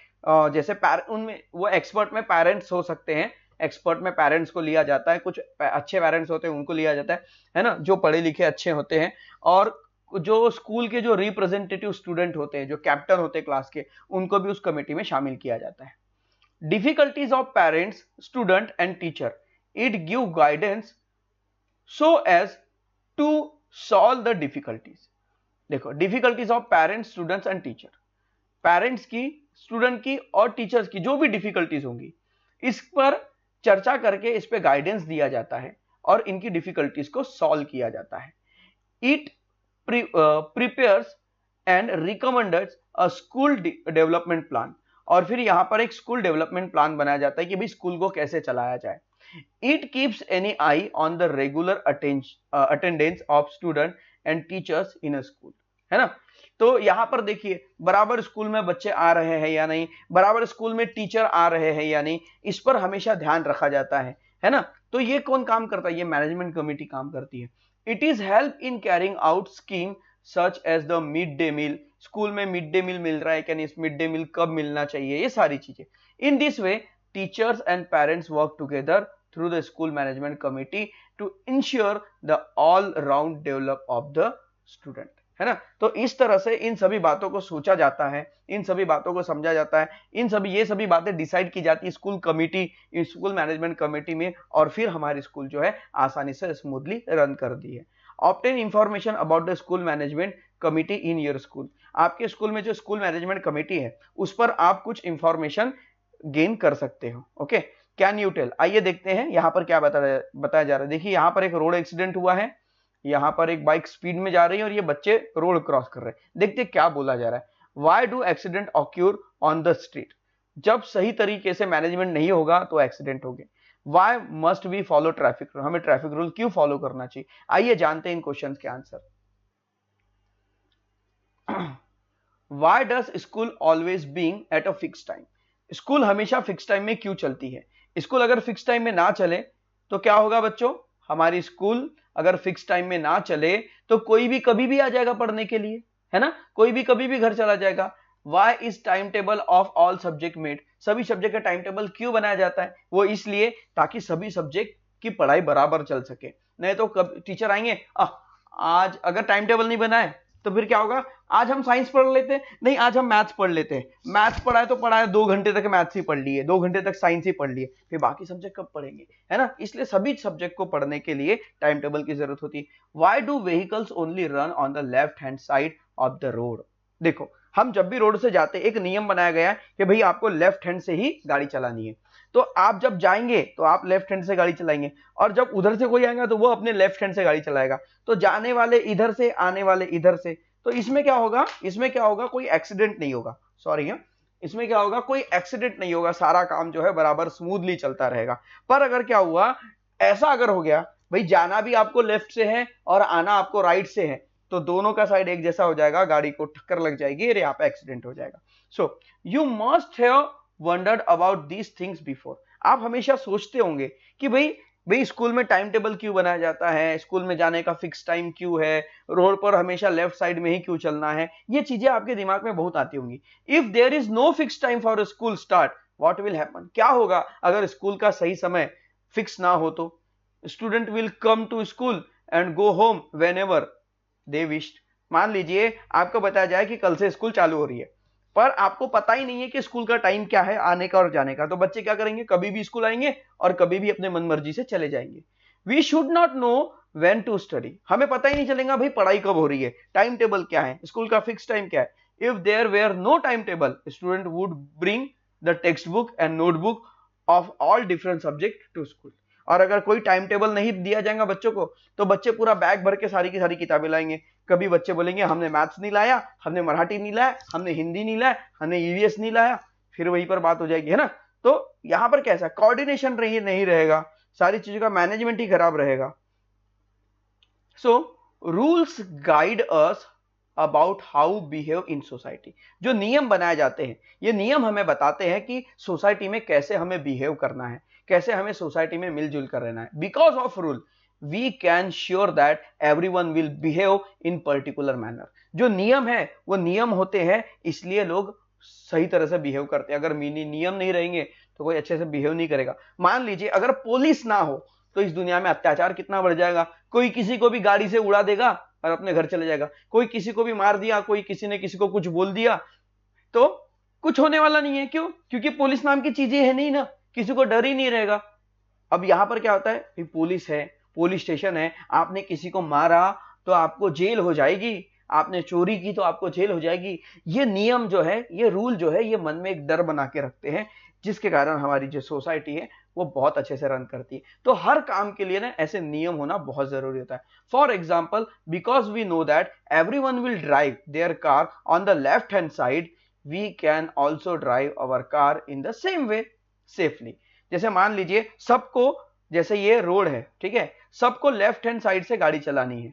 जैसे उनमें वो एक्सपर्ट में पेरेंट्स हो सकते हैं, एक्सपर्ट में पेरेंट्स को लिया जाता है, कुछ अच्छे पेरेंट्स होते हैं उनको लिया जाता है ना, जो पढ़े लिखे अच्छे होते हैं। और जो स्कूल के जो रिप्रेजेंटेटिव स्टूडेंट होते हैं, जो कैप्टन होते हैं क्लास के, उनको भी उस कमेटी में शामिल किया जाता है। Difficulties of parents, student and teacher, it give guidance so as to solve the difficulties. देखो, difficulties of parents, students and teacher, parents की, स्टूडेंट की और टीचर्स की जो भी डिफिकल्टीज होंगी, इस पर चर्चा करके इस पे गाइडेंस दिया जाता है और इनकी डिफिकल्टीज को सॉल्व किया जाता है। It prepares and recommends a school development plan, और फिर यहां पर एक स्कूल डेवलपमेंट प्लान बनाया जाता है कि भाई स्कूल को कैसे चलाया जाए। It keeps any I on the regular attendance of student and teachers in a school, है ना। तो यहां पर देखिए, बराबर स्कूल में बच्चे आ रहे हैं या नहीं, बराबर स्कूल में टीचर आ रहे हैं या नहीं, इस पर हमेशा ध्यान रखा जाता है ना। तो ये कौन काम करता है? ये मैनेजमेंट कमेटी काम करती है। It is help in carrying out scheme such as the mid day meal, school में मिड डे मील मिल रहा है क्या नहीं, मिड डे मील कब मिलना चाहिए, ये सारी चीजें। In this way teachers and parents work together through the school management committee to ensure the all round develop of the student, है ना। तो इस तरह से इन सभी बातों को सोचा जाता है, इन सभी बातों को समझा जाता है, ये सभी बातें डिसाइड की जाती है school committee, school management committee में, और फिर हमारी स्कूल जो है आसानी से स्मूथली रन कर दी है। Obtain information about the school management committee in your school, आपके स्कूल में जो स्कूल मैनेजमेंट कमेटी है उस पर आप कुछ इंफॉर्मेशन गेन कर सकते हो। ओके, कैन यू टेल, आइए देखते हैं यहाँ पर क्या बताया जा रहा है। देखिए, यहाँ पर एक रोड एक्सीडेंट हुआ है, यहाँ पर एक बाइक स्पीड में जा रही है और ये बच्चे रोड क्रॉस कर रहे हैं। देखते क्या बोला जा रहा है। Why do accident occur on the street, जब सही तरीके से मैनेजमेंट नहीं होगा तो एक्सीडेंट होंगे। Why must we follow traffic rule, हमें ट्रैफिक रूल क्यों फॉलो करना चाहिए। आइए जानते हैं इन क्वेश्चंस के answer. Why does school always being at a fix time, school हमेशा फिक्स टाइम में क्यों चलती है। स्कूल अगर फिक्स टाइम में ना चले तो क्या होगा बच्चों, हमारी स्कूल अगर फिक्स टाइम में ना चले तो कोई भी कभी भी आ जाएगा पढ़ने के लिए, है ना, कोई भी कभी भी घर चला जाएगा। Why is time table of all subject made, सभी सब्जेक्ट का टाइम टेबल क्यों बनाया जाता है, वो इसलिए ताकि सभी सब्जेक्ट की पढ़ाई बराबर चल सके। नहीं तो कब टीचर आएंगे, आज अगर टाइम टेबल नहीं बनाए तो फिर क्या होगा, आज हम साइंस पढ़ लेते हैं, नहीं आज हम मैथ्स पढ़ लेते हैं, मैथ्स पढ़ाए तो पढ़ाए 2 घंटे तक मैथ्स ही पढ़ लिए, 2 घंटे तक साइंस ही पढ़ लिए, फिर बाकी सब्जेक्ट कब पढ़ेंगे, है ना। इसलिए सभी सब्जेक्ट को पढ़ने के लिए टाइम टेबल की जरूरत होती है। Why do vehicles only run on the left hand side of the road, देखो हम जब भी रोड से जाते एक नियम बनाया गया है कि भाई आपको लेफ्ट हैंड से ही गाड़ी चलानी है, तो आप जब जाएंगे तो आप लेफ्ट हैंड से गाड़ी चलाएंगे, और जब उधर से कोई आएगा तो वो अपने लेफ्ट हैंड से गाड़ी चलाएगा, तो जाने वाले इधर से, आने वाले इधर से, तो इसमें क्या होगा, कोई एक्सीडेंट नहीं होगा, सॉरी इसमें क्या होगा, कोई एक्सीडेंट नहीं होगा, सारा काम जो है बराबर स्मूथली चलता रहेगा। पर अगर क्या हुआ, ऐसा अगर हो गया भाई जाना भी आपको लेफ्ट से है और आना आपको राइट से है, तो दोनों का साइड एक जैसा हो जाएगा, गाड़ी को टक्कर लग जाएगी और यहाँ पे एक्सीडेंट हो जाएगा। So you must have wandered about these things before, आप हमेशा सोचते होंगे कि भाई स्कूल में टाइम टेबल क्यों बनाया जाता है, स्कूल में जाने का फिक्स टाइम क्यों है, रोड पर हमेशा लेफ्ट साइड में ही क्यों चलना है, ये चीजें आपके दिमाग में बहुत आती होंगी। If there is no fix time for school start, what will happen, क्या होगा अगर स्कूल का सही समय फिक्स ना हो तो, student will come to school and go home whenever they wished. मान लीजिए आपको बताया जाए कि कल से स्कूल चालू हो रही है, पर आपको पता ही नहीं है कि स्कूल का टाइम क्या है आने का और जाने का, तो बच्चे क्या करेंगे, कभी भी स्कूल आएंगे और कभी भी अपने मन मर्जी से चले जाएंगे। We should not know when to study, हमें पता ही नहीं चलेगा भाई पढ़ाई कब हो रही है, टाइम टेबल क्या है, स्कूल का फिक्स टाइम क्या है। If there were no time table, student would bring the text book and notebook of all different subject to school, और अगर कोई टाइम टेबल नहीं दिया जाएगा बच्चों को, तो बच्चे पूरा बैग भर के सारी की सारी किताबें लाएंगे, कभी बच्चे बोलेंगे हमने मैथ्स नहीं लाया, हमने मराठी नहीं लाया, हमने हिंदी नहीं लाया, हमने ईवीएस नहीं लाया, फिर वहीं पर बात हो जाएगी, है ना। तो यहां पर कैसा कोऑर्डिनेशन नहीं रहेगा, सारी चीजों का मैनेजमेंट ही खराब रहेगा। So rules guide us about how behave in society. जो नियम बनाए जाते हैं, ये नियम हमें बताते हैं कि सोसाइटी में कैसे हमें बिहेव करना है, कैसे हमें सोसाइटी में मिलजुल कर रहना है। Because of rule we can sure that everyone will behave in particular manner. जो नियम है वो नियम होते हैं, इसलिए लोग सही तरह से बिहेव करते हैं। अगर नियम नहीं रहेंगे तो कोई अच्छे से बिहेव नहीं करेगा। मान लीजिए अगर पुलिस ना हो तो इस दुनिया में अत्याचार कितना बढ़ जाएगा। कोई किसी को भी गाड़ी से उड़ा देगा और अपने घर चले जाएगा, कोई किसी को भी मार दिया, कोई किसी ने किसी को कुछ बोल दिया, तो कुछ होने वाला नहीं है। क्यों? क्योंकि पुलिस नाम की चीजें है नहीं ना, किसी को डर ही नहीं रहेगा। अब यहां पर क्या होता है, पुलिस है, पुलिस स्टेशन है, आपने किसी को मारा तो आपको जेल हो जाएगी, आपने चोरी की तो आपको जेल हो जाएगी। ये नियम जो है, ये रूल जो है, ये मन में एक डर बना के रखते हैं, जिसके कारण हमारी जो सोसाइटी है वो बहुत अच्छे से रन करती है। तो हर काम के लिए ना ऐसे नियम होना बहुत जरूरी होता है। For example, because we know that everyone will drive their car on the left hand side, we can also drive our car in the same way safely. जैसे मान लीजिए सबको, जैसे ये रोड है, ठीक है, सबको लेफ्ट हैंड साइड से गाड़ी चलानी है,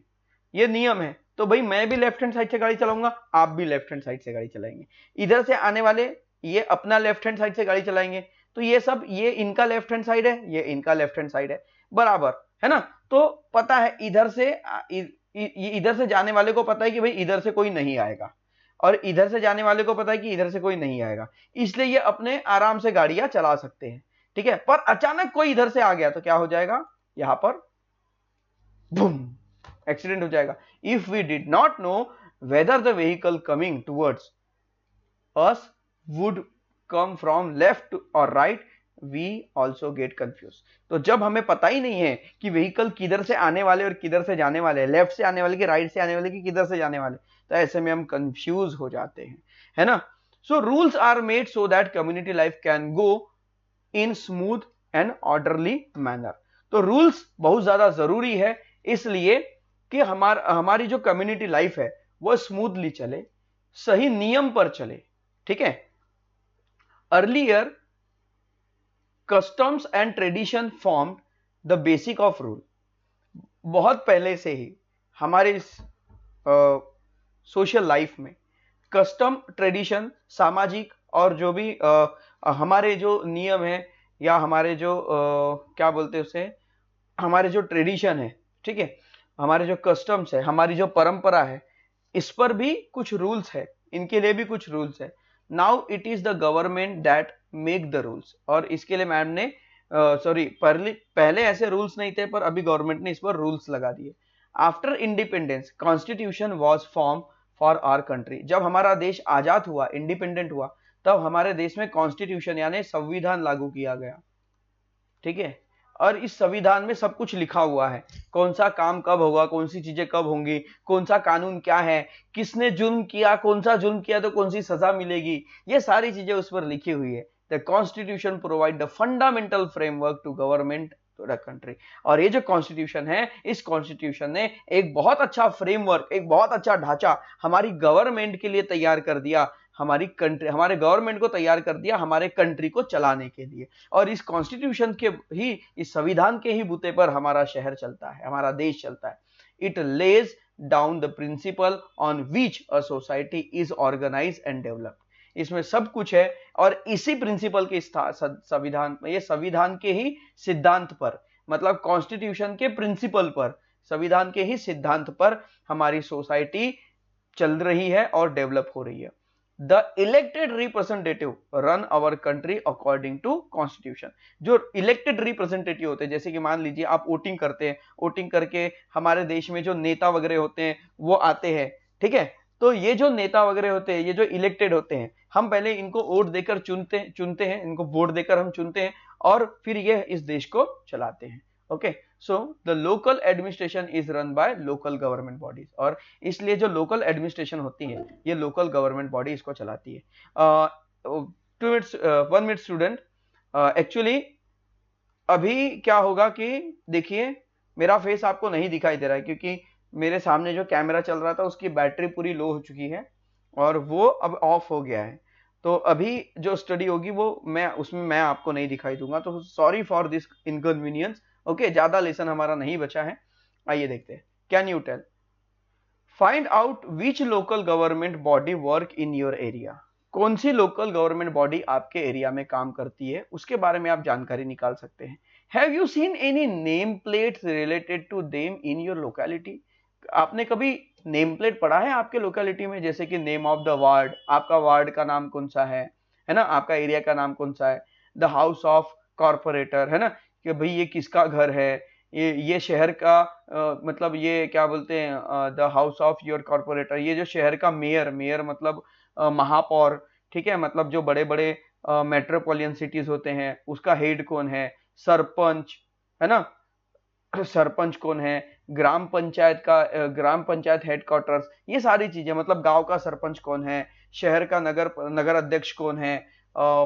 ये नियम है। तो भाई मैं भी लेफ्ट हैंड साइड से गाड़ी चलाऊंगा, आप भी लेफ्ट हैंड साइड से गाड़ी चलाएंगे। इधर से आने वाले ये अपना लेफ्ट हैंड साइड से गाड़ी चलाएंगे, तो ये सब, ये इनका लेफ्ट हैंड साइड है, ये इनका लेफ्ट हैंड साइड है, बराबर है ना। तो पता है इधर से जाने वाले को पता है कि भाई इधर से कोई नहीं आएगा, और इधर से जाने वाले को पता है कि इधर से कोई नहीं आएगा, इसलिए ये अपने आराम से गाड़ियां चला सकते हैं, ठीक है। पर अचानक कोई इधर से आ गया तो क्या हो जाएगा, यहां पर बूम, एक्सीडेंट हो जाएगा। If we did not know whether the vehicle coming towards us would come from left और right, we also get confuse. तो जब हमें पता ही नहीं है कि व्हीकल किधर से आने वाले और किधर से जाने वाले, लेफ्ट से आने वाले की राइट से आने वाले की किधर से जाने वाले, तो ऐसे में हम कंफ्यूज हो जाते हैं, है ना। So rules are made so that community life can go in smooth and orderly manner. तो रूल्स बहुत ज्यादा जरूरी है, इसलिए कि हमारी जो कम्युनिटी लाइफ है वो स्मूथली चले, सही नियम पर चले, ठीक है। Earlier customs and tradition form the basic of rule. बहुत पहले से ही हमारे सोशल लाइफ में कस्टम, ट्रेडिशन, सामाजिक और जो भी हमारे जो नियम है, या हमारे जो क्या बोलते हैं उसे, हमारे जो ट्रेडिशन है, ठीक है, हमारे जो कस्टम्स है, हमारी जो परंपरा है, इस पर भी कुछ रूल्स है, इनके लिए भी कुछ रूल्स है। Now it is the government that make the rules. और इसके लिए मैम ने पहले ऐसे रूल्स नहीं थे, पर अभी गवर्नमेंट ने इस पर रूल्स लगा दिए। After independence constitution was form for our country. जब हमारा देश आजाद हुआ, इंडिपेंडेंट हुआ, तब हमारे देश में कॉन्स्टिट्यूशन यानी संविधान लागू किया गया, ठीक है। और इस संविधान में सब कुछ लिखा हुआ है, कौन सा काम कब होगा, कौन सी चीजें कब होंगी, कौन सा कानून क्या है, किसने जुल्म किया, कौन सा जुल्म किया तो कौन सी सजा मिलेगी, ये सारी चीजें उस पर लिखी हुई है। The constitution provide the fundamental framework to government to the country. और ये जो कॉन्स्टिट्यूशन है, इस कॉन्स्टिट्यूशन ने एक बहुत अच्छा फ्रेमवर्क, एक बहुत अच्छा ढांचा हमारी गवर्नमेंट के लिए तैयार कर दिया, हमारी कंट्री, हमारे गवर्नमेंट को तैयार कर दिया हमारे कंट्री को चलाने के लिए। और इस कॉन्स्टिट्यूशन के ही, इस संविधान के ही बूते पर हमारा शहर चलता है, हमारा देश चलता है। It lays down the principle on which a society is organise and developed. इसमें सब कुछ है, और इसी प्रिंसिपल के संविधान, ये संविधान के ही सिद्धांत पर, मतलब कॉन्स्टिट्यूशन के प्रिंसिपल पर, संविधान के ही सिद्धांत पर हमारी सोसाइटी चल रही है और डेवलप हो रही है। The elected representative run our country according to constitution। जो इलेक्टेड रिप्रेजेंटेटिव होते हैं, जैसे कि मान लीजिए आप वोटिंग करते हैं, वोटिंग करके हमारे देश में जो नेता वगैरह होते हैं वो आते हैं, ठीक है। तो ये जो नेता वगैरह होते हैं, ये जो इलेक्टेड होते हैं, हम पहले इनको वोट देकर चुनते हैं, इनको वोट देकर हम चुनते हैं, और फिर ये इस देश को चलाते हैं। Okay, so the local administration is run by local government bodies. और इसलिए जो लोकल एडमिनिस्ट्रेशन होती है, ये लोकल गवर्नमेंट बॉडी इसको चलाती है। 1 मिनट स्टूडेंट, एक्चुअली अभी क्या होगा कि देखिए मेरा फेस आपको नहीं दिखाई दे रहा है, क्योंकि मेरे सामने जो कैमरा चल रहा था उसकी बैटरी पूरी लो हो चुकी है और वो अब ऑफ हो गया है। तो अभी जो स्टडी होगी वो मैं आपको नहीं दिखाई दूंगा, तो sorry for this inconvenience. Okay, ज्यादा लेसन हमारा नहीं बचा है। आइए देखते हैं। Can you tell, find out which local government body work in your area. कौन सी लोकल गवर्नमेंट बॉडी आपके एरिया में काम करती है, उसके बारे में आप जानकारी निकाल सकते हैं। Have you seen any name plates related to them in your locality. आपने कभी नेम प्लेट पढ़ा है आपके लोकेलिटी में, जैसे कि नेम ऑफ द वार्ड, आपका वार्ड का नाम कौन सा है ना, आपका एरिया का नाम कौन सा है, द हाउस ऑफ कॉर्पोरेटर, है ना, कि भाई ये किसका घर है, ये शहर का मतलब ये क्या बोलते हैं, the house of your corporator, ये जो शहर का मेयर, मेयर मतलब महापौर, ठीक है, मतलब जो बड़े बड़े मेट्रोपॉलिटन सिटीज होते हैं उसका हेड कौन है, सरपंच, है ना, सरपंच कौन है, ग्राम पंचायत का ग्राम पंचायत हेडक्वार्टर्स, ये सारी चीजें, मतलब गांव का सरपंच कौन है, शहर का नगर नगर अध्यक्ष कौन है,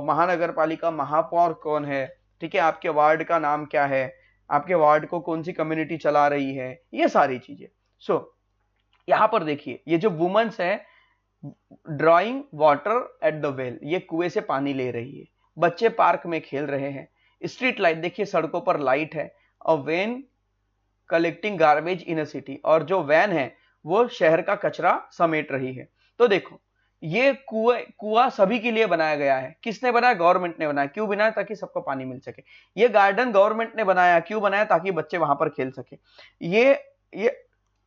महानगर पालिका महापौर कौन है, ठीक है, आपके वार्ड का नाम क्या है, आपके वार्ड को कौन सी कम्युनिटी चला रही है, ये सारी चीजें। सो यहां पर देखिए ये जो वुमेन्स है, drawing water at the well, ये कुएं से पानी ले रही है, बच्चे पार्क में खेल रहे हैं, स्ट्रीट लाइट देखिए, सड़कों पर लाइट है, और when collecting garbage in a city, और जो वैन है वो शहर का कचरा समेट रही है। तो देखो ये कुआं सभी के लिए बनाया गया है। किसने बनाया? गवर्नमेंट ने बनाया। क्यों बनाया? ताकि सबको पानी मिल सके। ये गार्डन गवर्नमेंट ने बनाया। क्यों बनाया? ताकि बच्चे वहां पर खेल सके। ये ये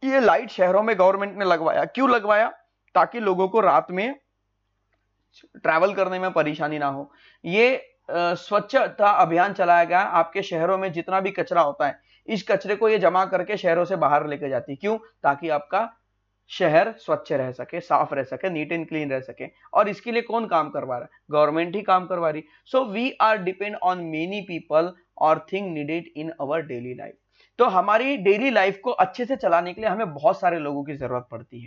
ये लाइट शहरों में गवर्नमेंट ने लगवाया। क्यों लगवाया? ताकि लोगों को रात में ट्रैवल करने में परेशानी ना हो। ये स्वच्छता अभियान चलाया गया। आपके शहरों में जितना भी कचरा होता है, इस कचरे को ये जमा करके शहरों से बाहर लेके जाती है। क्यों? ताकि आपका शहर स्वच्छ रह सके, साफ रह सके, नीट एंड क्लीन रह सके। और इसके लिए कौन काम करवा रहा है? गवर्नमेंट ही काम करवा रही। So we are depend on many people और thing needed in our daily life. तो हमारी डेली लाइफ को अच्छे से चलाने के लिए हमें बहुत सारे लोगों की जरूरत पड़ती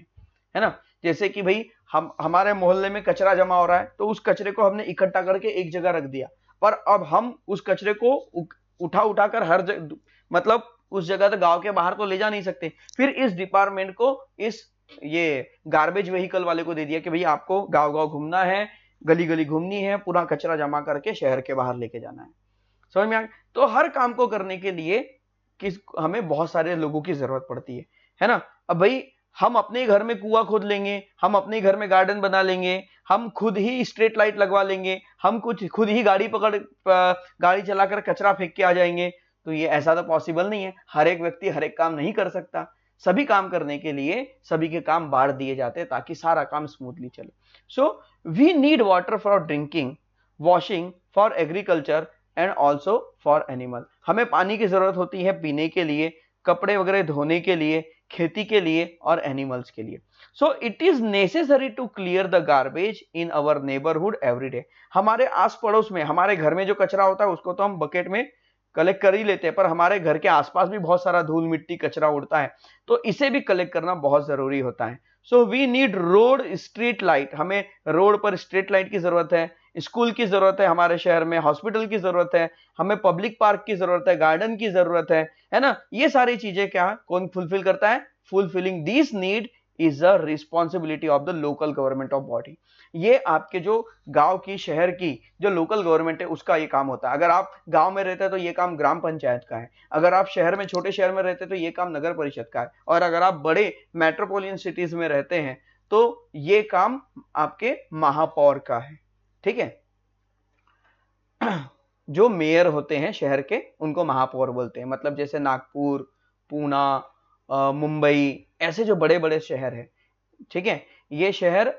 है ना। जैसे कि भाई हम हमारे मोहल्ले में कचरा जमा हो रहा है, तो उस कचरे को हमने इकट्ठा करके एक जगह रख दिया, पर अब हम उस कचरे को उठा उठाकर हर जगह, मतलब उस जगह तो गांव के बाहर तो ले जा नहीं सकते। फिर इस डिपार्टमेंट को, इस ये गार्बेज व्हीकल वाले को दे दिया कि भाई आपको गांव गांव घूमना है, गली गली घूमनी है, पूरा कचरा जमा करके शहर के बाहर लेके जाना है। समझ में आ गया? तो हर काम को करने के लिए हमें बहुत सारे लोगों की जरूरत पड़ती है ना। अब भाई हम अपने घर में कुआं खोद लेंगे, हम अपने घर में गार्डन बना लेंगे, हम खुद ही स्ट्रीट लाइट लगवा लेंगे, हम कुछ खुद ही गाड़ी चलाकर कचरा फेंक के आ जाएंगे, तो ये ऐसा तो पॉसिबल नहीं है। हर एक व्यक्ति हर एक काम नहीं कर सकता। सभी काम करने के लिए सभी के काम बांट दिए जाते हैं ताकि सारा काम स्मूथली चले। So we need water for drinking, washing, for agriculture and also for animal. हमें पानी की जरूरत होती है पीने के लिए, कपड़े वगैरह धोने के लिए, खेती के लिए और एनिमल्स के लिए। So it is necessary to clear the garbage in our neighbourhood every day. हमारे आस पड़ोस में, हमारे घर में जो कचरा होता है उसको तो हम बकेट में कलेक्ट कर ही लेते हैं, पर हमारे घर के आसपास भी बहुत सारा धूल मिट्टी कचरा उड़ता है, तो इसे भी कलेक्ट करना बहुत जरूरी होता है। So we need road street light. हमें रोड पर स्ट्रीट लाइट की जरूरत है, स्कूल की जरूरत है, हमारे शहर में हॉस्पिटल की जरूरत है, हमें पब्लिक पार्क की जरूरत है, गार्डन की जरूरत है ना। ये सारी चीजें क्या कौन फुलफिल करता है? Fulfilling this need is the responsibility of the local government of body. ये आपके जो गांव की, शहर की जो लोकल गवर्नमेंट है उसका ये काम होता है। अगर आप गांव में रहते हैं तो ये काम ग्राम पंचायत का है, अगर आप शहर में, छोटे शहर में रहते हैं तो ये काम नगर परिषद का है, और अगर आप बड़े मेट्रोपॉलिटन सिटीज में रहते हैं तो ये काम आपके महापौर का है। ठीक है। जो मेयर होते हैं शहर के उनको महापौर बोलते हैं। मतलब जैसे नागपुर, पूना, मुंबई, ऐसे जो बड़े बड़े शहर हैं, ठीक है, ये शहर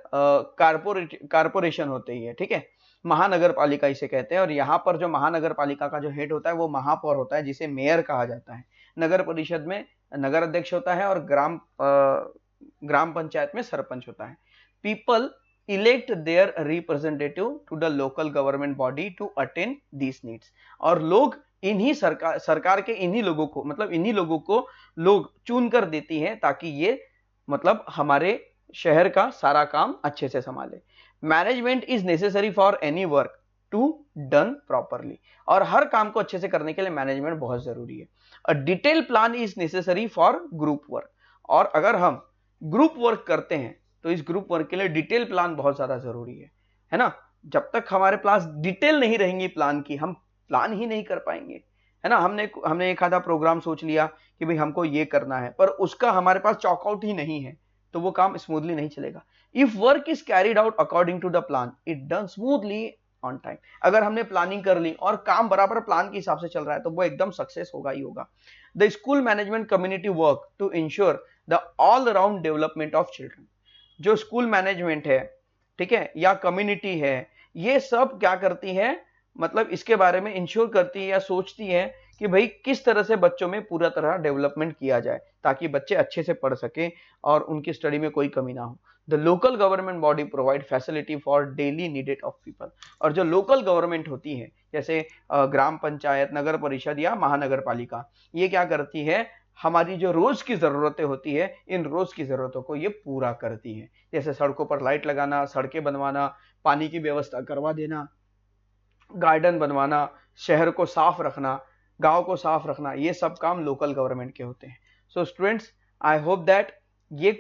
कारपोरेशन होते ही है। ठीक है, महानगर पालिका इसे कहते हैं। और यहाँ पर जो महानगर पालिका का जो हेड होता है वो महापौर होता है, जिसे मेयर कहा जाता है। नगर परिषद में नगर अध्यक्ष होता है, और ग्राम पंचायत में सरपंच होता है। People elect their representative to the local government body to attend this needs. और लोग इन्हीं सरकार के इन्हीं लोगों को, मतलब इन्हीं लोगों को लोग चुन कर देती है ताकि ये मतलब हमारे शहर का सारा काम अच्छे से संभाले। Management is necessary for any work to done properly. और हर काम को अच्छे से करने के लिए मैनेजमेंट बहुत जरूरी है। A detail plan is necessary for group work. और अगर हम ग्रुप वर्क करते हैं तो इस ग्रुप वर्क के लिए डिटेल प्लान बहुत ज्यादा जरूरी है ना। जब तक हमारे पास डिटेल नहीं रहेंगी प्लान की, हम प्लान ही नहीं कर पाएंगे, है ना। हमने एक आधा प्रोग्राम सोच लिया कि भाई हमको ये करना है, पर उसका हमारे पास चॉकआउट ही नहीं है, तो वो काम स्मूथली नहीं चलेगा। If work is carried out according to the plan, it done smoothly on time. अगर हमने प्लानिंग कर ली और काम बराबर प्लान के हिसाब से चल रहा है तो वो एकदम सक्सेस होगा ही होगा। The school management community work to ensure the all around development of children. जो स्कूल मैनेजमेंट है, ठीक है, या कम्युनिटी है, ये सब क्या करती है, मतलब इसके बारे में इंश्योर करती है या सोचती है कि भाई किस तरह से बच्चों में पूरा तरह डेवलपमेंट किया जाए ताकि बच्चे अच्छे से पढ़ सके और उनकी स्टडी में कोई कमी ना हो। The local government body provide facility for daily needed off people. और जो लोकल गवर्नमेंट होती है जैसे ग्राम पंचायत, नगर परिषद या महानगर पालिका, ये क्या करती है, हमारी जो रोज की जरूरतें होती है, इन रोज की जरूरतों को ये पूरा करती है। जैसे सड़कों पर लाइट लगाना, सड़कें बनवाना, पानी की व्यवस्था करवा देना, गार्डन बनवाना, शहर को साफ रखना, गांव को साफ रखना, ये सब काम लोकल गवर्नमेंट के होते हैं। So students, I hope that ये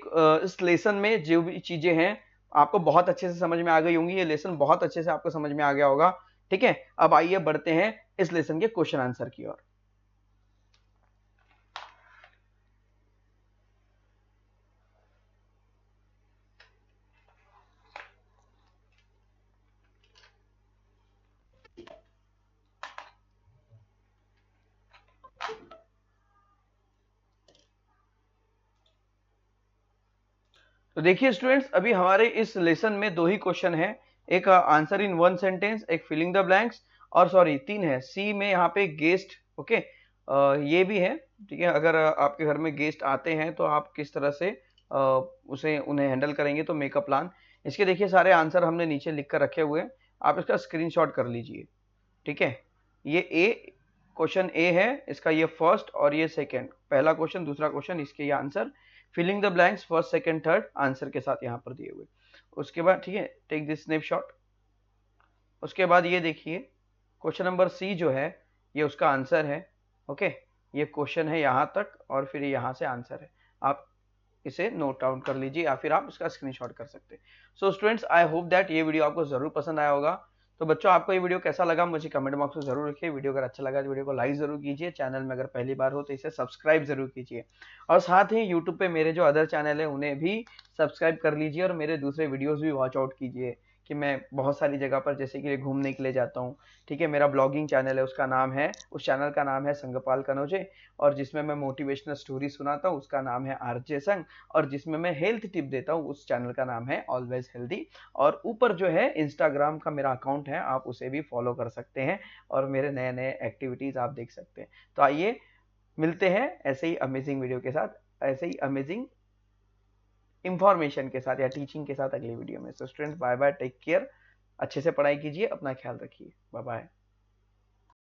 इस लेसन में जो भी चीजें हैं आपको बहुत अच्छे से समझ में आ गई होंगी। ये लेसन बहुत अच्छे से आपको समझ में आ गया होगा, ठीक है। अब आइए बढ़ते हैं इस लेसन के क्वेश्चन आंसर की ओर। तो देखिए स्टूडेंट्स, अभी हमारे इस लेसन में दो ही क्वेश्चन है, एक आंसर इन वन सेंटेंस, एक फिलिंग द ब्लैंक्स, और सॉरी तीन है, सी में यहाँ पे गेस्ट, ओके, ये भी है, ठीक है। अगर आपके घर में गेस्ट आते हैं तो आप किस तरह से उसे उन्हें हैंडल करेंगे, तो मेकअप प्लान। इसके देखिए सारे आंसर हमने नीचे लिख कर रखे हुए हैं, आप इसका स्क्रीनशॉट कर लीजिए, ठीक है। ये ए, क्वेश्चन ए है, इसका ये फर्स्ट और ये सेकंड, पहला क्वेश्चन, दूसरा क्वेश्चन, इसके ये answer, filling the blanks first second third answer के साथ यहाँ पर दिए हुए। उसके बाद ठीक है, टेक दिस स्नैपशॉट। उसके बाद ये देखिए क्वेश्चन नंबर सी जो है ये उसका आंसर है, ओके। ये क्वेश्चन है यहाँ तक और फिर यहाँ से आंसर है, आप इसे नोट डाउन कर लीजिए या फिर आप इसका स्क्रीनशॉट कर सकते हैं। So students, I hope that ये वीडियो आपको जरूर पसंद आया होगा। तो बच्चों, आपको ये वीडियो कैसा लगा मुझे कमेंट बॉक्स में जरूर लिखिए। वीडियो अगर अच्छा लगा तो वीडियो को लाइक जरूर कीजिए, चैनल में अगर पहली बार हो तो इसे सब्सक्राइब जरूर कीजिए, और साथ ही यूट्यूब पे मेरे जो अदर चैनल है उन्हें भी सब्सक्राइब कर लीजिए और मेरे दूसरे वीडियोस भी वॉच आउट कीजिए कि मैं बहुत सारी जगह पर जैसे कि घूमने के लिए जाता हूँ, ठीक है। मेरा ब्लॉगिंग चैनल है, उसका नाम है, उस चैनल का नाम है संगपाल कनौजे, और जिसमें मैं मोटिवेशनल स्टोरी सुनाता हूँ उसका नाम है आरजे संग, और जिसमें मैं हेल्थ टिप देता हूँ उस चैनल का नाम है ऑलवेज हेल्दी। और ऊपर जो है इंस्टाग्राम का मेरा अकाउंट है, आप उसे भी फॉलो कर सकते हैं और मेरे नए नए एक्टिविटीज आप देख सकते हैं। तो आइए मिलते हैं ऐसे ही अमेजिंग वीडियो के साथ, ऐसे ही अमेजिंग इंफॉर्मेशन के साथ या टीचिंग के साथ अगली वीडियो में। So students, bye bye, take care, अच्छे से पढ़ाई कीजिए, अपना ख्याल रखिए, बाय बाय।